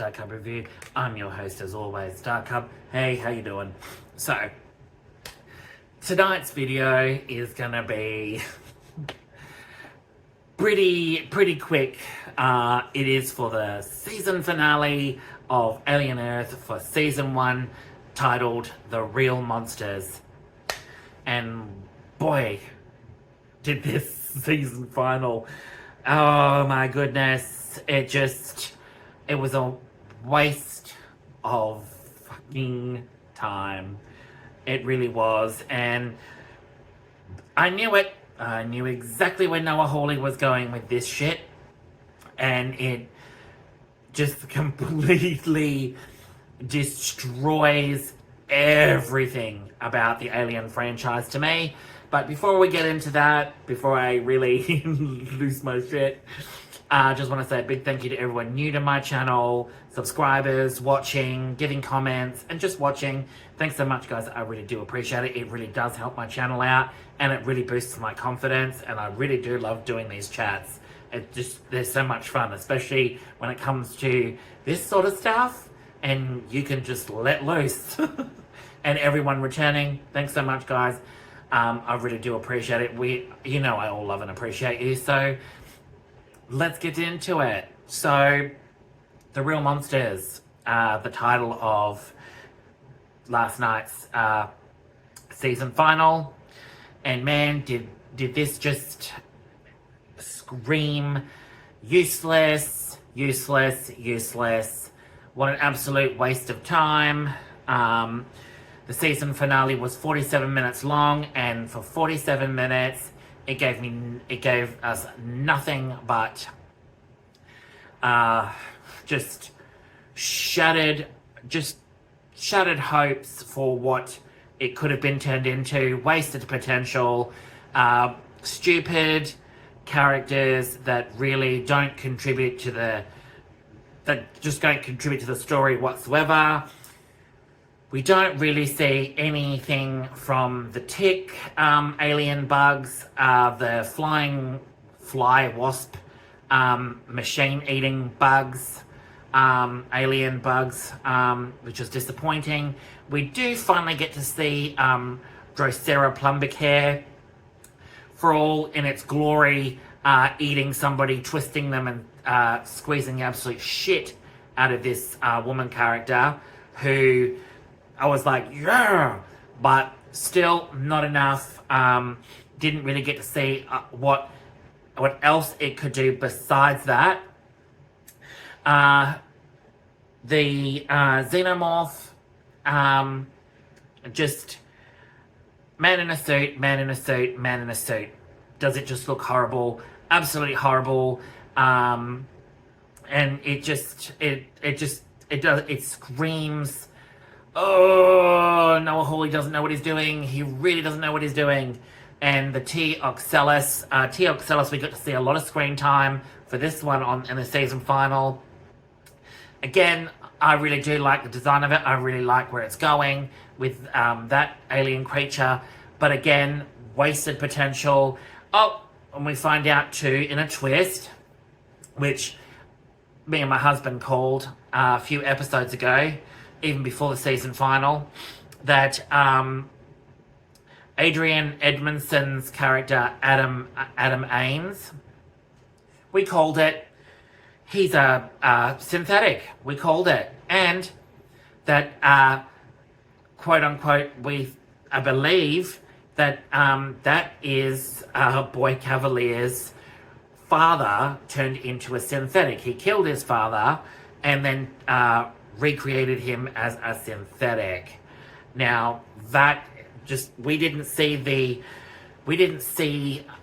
Star Cub Review. I'm your host as always, Star Cub. Hey, how you doing? So, tonight's video is gonna be pretty quick. It is for the season finale of Alien Earth for season 1, titled The Real Monsters. And boy, did this season final, oh my goodness, it was a waste of fucking time. It really was. And I knew it. I knew exactly where Noah Hawley was going with this shit. And it just completely destroys everything about the Alien franchise to me. But before we get into that, before I really lose my shit, I just want to say a big thank you to everyone new to my channel, subscribers, watching, giving comments, and just watching. Thanks so much, guys. I really do appreciate it. It really does help my channel out, and it really boosts my confidence, and I really do love doing these chats. They're so much fun, especially when it comes to this sort of stuff, and you can just let loose. And everyone returning, thanks so much, guys. I really do appreciate it. I all love and appreciate you, so let's get into it. So, The Real Monsters, the title of last night's season final. And man, did this just scream useless, useless, useless. What an absolute waste of time. The season finale was 47 minutes long, and for 47 minutes, it gave us nothing but just shattered hopes for what it could have been turned into, wasted potential, stupid characters that really don't contribute to the story whatsoever. We don't really see anything from the tick alien bugs, the flying fly wasp, machine-eating bugs, alien bugs, which is disappointing. We do finally get to see Drosera Plumbicaire for all in its glory, eating somebody, twisting them, and squeezing the absolute shit out of this woman character, who I was like, yeah, but still not enough. Didn't really get to see what else it could do besides that. The xenomorph, just man in a suit, man in a suit, man in a suit. Does it just look horrible? Absolutely horrible. And it screams, oh, Noah Hawley doesn't know what he's doing. He really doesn't know what he's doing. And the T. oxalis, we got to see a lot of screen time for this one in the season final. Again, I really do like the design of it. I really like where it's going with that alien creature. But again, wasted potential. Oh, and we find out too, in a twist, which me and my husband called a few episodes ago, even before the season final, that Adrian Edmondson's character, Adam Ames, we called it, he's a synthetic. We called it. And that, quote unquote, I believe that that is Boy Cavalier's father turned into a synthetic. He killed his father and then recreated him as a synthetic. Now that we didn't see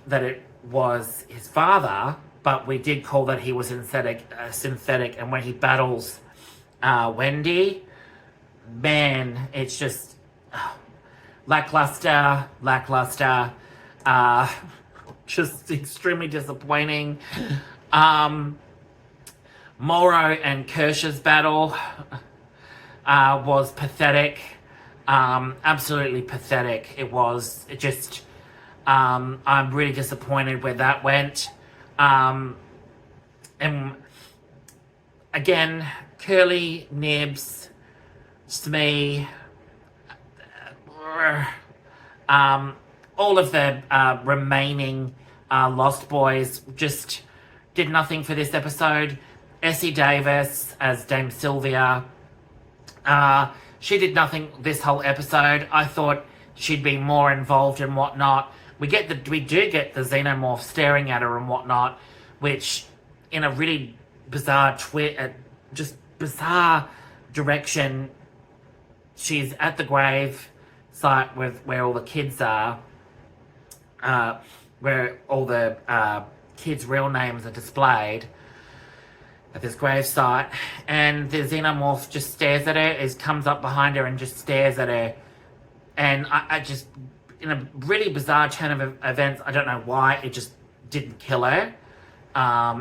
that it was his father, but we did call that he was synthetic. And when he battles Wendy, man, it's just lackluster, just extremely disappointing. Morrow and Kirsch's battle was pathetic. Absolutely pathetic. I'm really disappointed where that went. And again, Curly, Nibs, Smee, all of the remaining Lost Boys just did nothing for this episode. Essie Davis as Dame Sylvia, she did nothing this whole episode. I thought she'd be more involved and whatnot. We do get the xenomorph staring at her and whatnot, which in a really bizarre just bizarre direction. She's at the grave site where all the kids are, where all the kids' real names are displayed at this grave site, and the xenomorph just stares at her, comes up behind her and just stares at her, and I just, in a really bizarre turn of events, I don't know why, it just didn't kill her.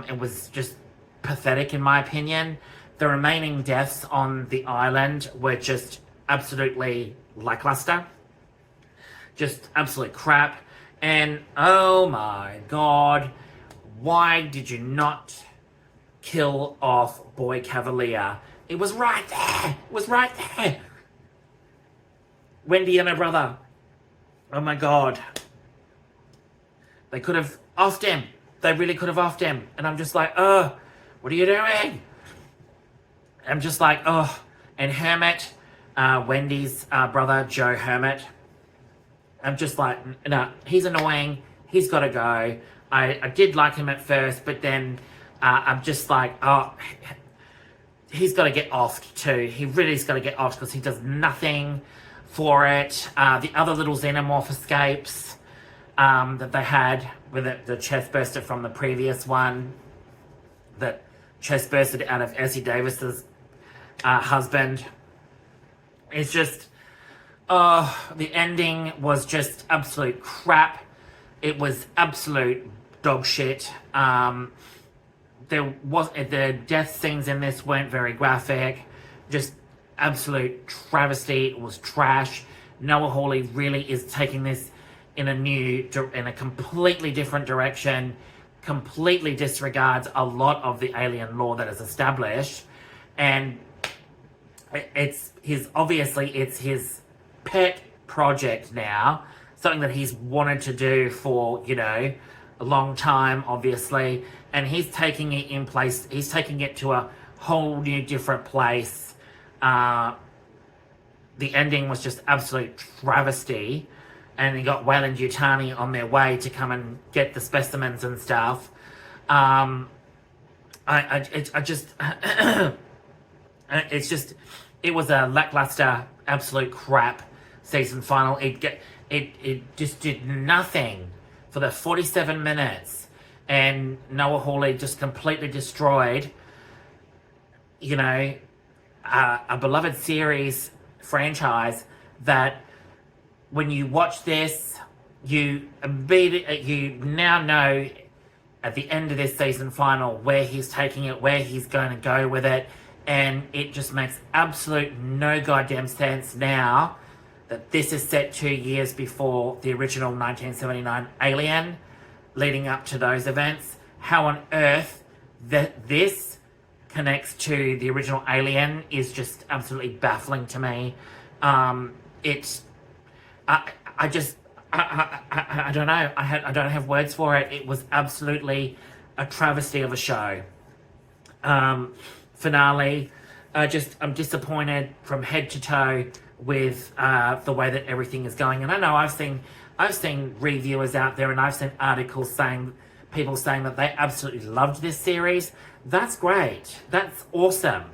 It was just pathetic in my opinion. The remaining deaths on the island were just absolutely lackluster. Just absolute crap. And oh my god, why did you not kill off Boy Cavalier? It was right there! It was right there! Wendy and her brother. Oh my god. They could have offed him. They really could have offed him. And I'm just like, oh, what are you doing? I'm just like, oh. And Hermit, Wendy's brother, Joe Hermit. I'm just like, no, he's annoying. He's got to go. I did like him at first, but then I'm just like, oh, he's got to get offed too. He really's got to get offed because he does nothing for it. The other little xenomorph escapes that they had with the chest burster from the previous one, that chest bursted out of Essie Davis's husband. It's just, the ending was just absolute crap. It was absolute dog shit. The death scenes in this weren't very graphic. Just absolute travesty. It was trash. Noah Hawley really is taking this in a completely different direction. Completely disregards a lot of the alien lore that is established, and it's his pet project now, something that he's wanted to do for, a long time, obviously, and he's taking it to a whole new different place. The ending was just absolute travesty, and you got Weyland-Yutani on their way to come and get the specimens and stuff. It was a lackluster, absolute crap season final. It just did nothing for the 47 minutes, and Noah Hawley just completely destroyed, a beloved series franchise that when you watch this, you now know at the end of this season final where he's taking it, where he's going to go with it, and it just makes absolute no goddamn sense now that this is set 2 years before the original 1979 Alien, leading up to those events. How on earth this connects to the original Alien is just absolutely baffling to me. I don't know. I don't have words for it. It was absolutely a travesty of a show. Finale. I'm disappointed from head to toe with the way that everything is going. And I know I've seen reviewers out there, and I've seen articles people saying that they absolutely loved this series. That's great. That's awesome.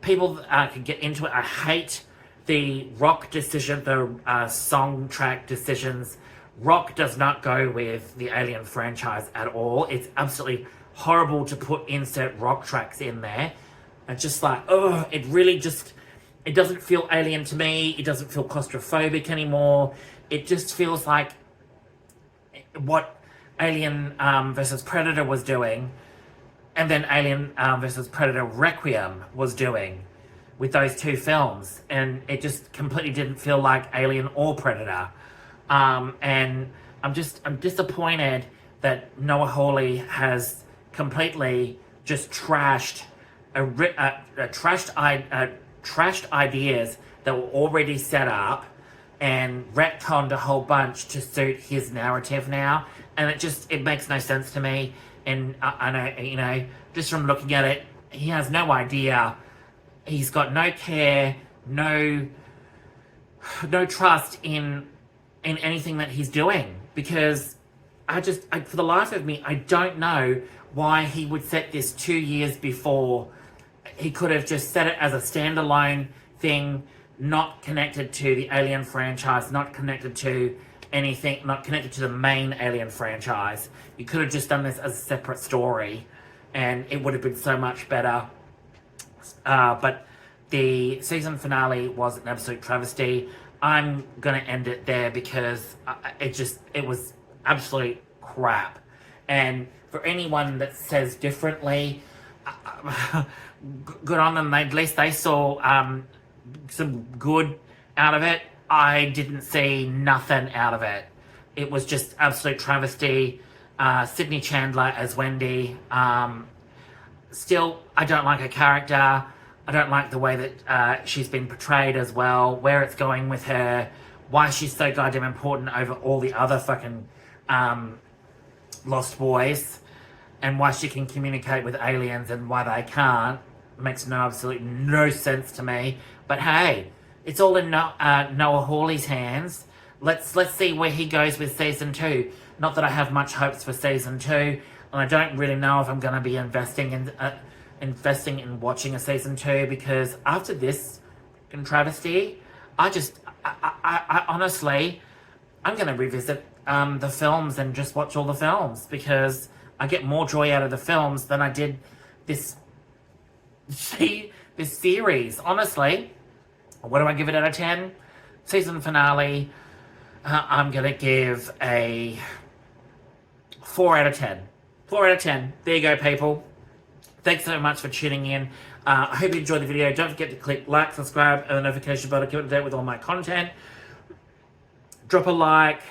People can get into it. I hate the rock decision, the song track decisions. Rock does not go with the Alien franchise at all. It's absolutely horrible to insert rock tracks in there. It's just like, it doesn't feel alien to me. It doesn't feel claustrophobic anymore. It just feels like what Alien versus Predator was doing, and then Alien versus Predator Requiem was doing with those two films, and it just completely didn't feel like Alien or Predator. And I'm disappointed that Noah Hawley has completely just trashed trashed ideas that were already set up and retconned a whole bunch to suit his narrative now, and it makes no sense to me. And I know, you know, just from looking at it, he has no idea. He's got no care, no trust in anything that he's doing, because for the life of me, I don't know why he would set this 2 years before. He could have just set it as a standalone thing, not connected to the Alien franchise, not connected to anything, not connected to the main Alien franchise. You could have just done this as a separate story, and it would have been so much better. But the season finale was an absolute travesty. I'm gonna end it there because it was absolute crap. And for anyone that says differently, good on them. At least they saw some good out of it. I didn't see nothing out of it. It was just absolute travesty. Sydney Chandler as Wendy. Still, I don't like her character. I don't like the way that she's been portrayed as well, where it's going with her, why she's so goddamn important over all the other fucking Lost Boys, and why she can communicate with aliens and why they can't. Makes absolutely no sense to me. But hey, it's all in Noah Hawley's hands. Let's see where he goes with season 2. Not that I have much hopes for season 2, and I don't really know if I'm going to be investing in watching a season 2, because after this travesty, I honestly, I'm going to revisit the films and just watch all the films, because I get more joy out of the films than I did this series. Honestly, what do I give it out of 10? Season finale, I'm going to give a 4 out of 10. 4 out of 10. There you go, people. Thanks so much for tuning in. I hope you enjoyed the video. Don't forget to click like, subscribe, and the notification bell to keep up to date with all my content. Drop a like,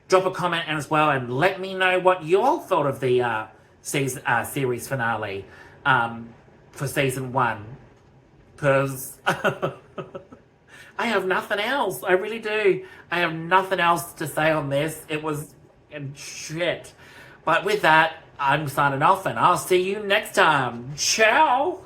drop a comment as well, and let me know what you all thought of the series finale for season 1. Because I have nothing else. I really do. I have nothing else to say on this. It was shit. But with that, I'm signing off, and I'll see you next time. Ciao!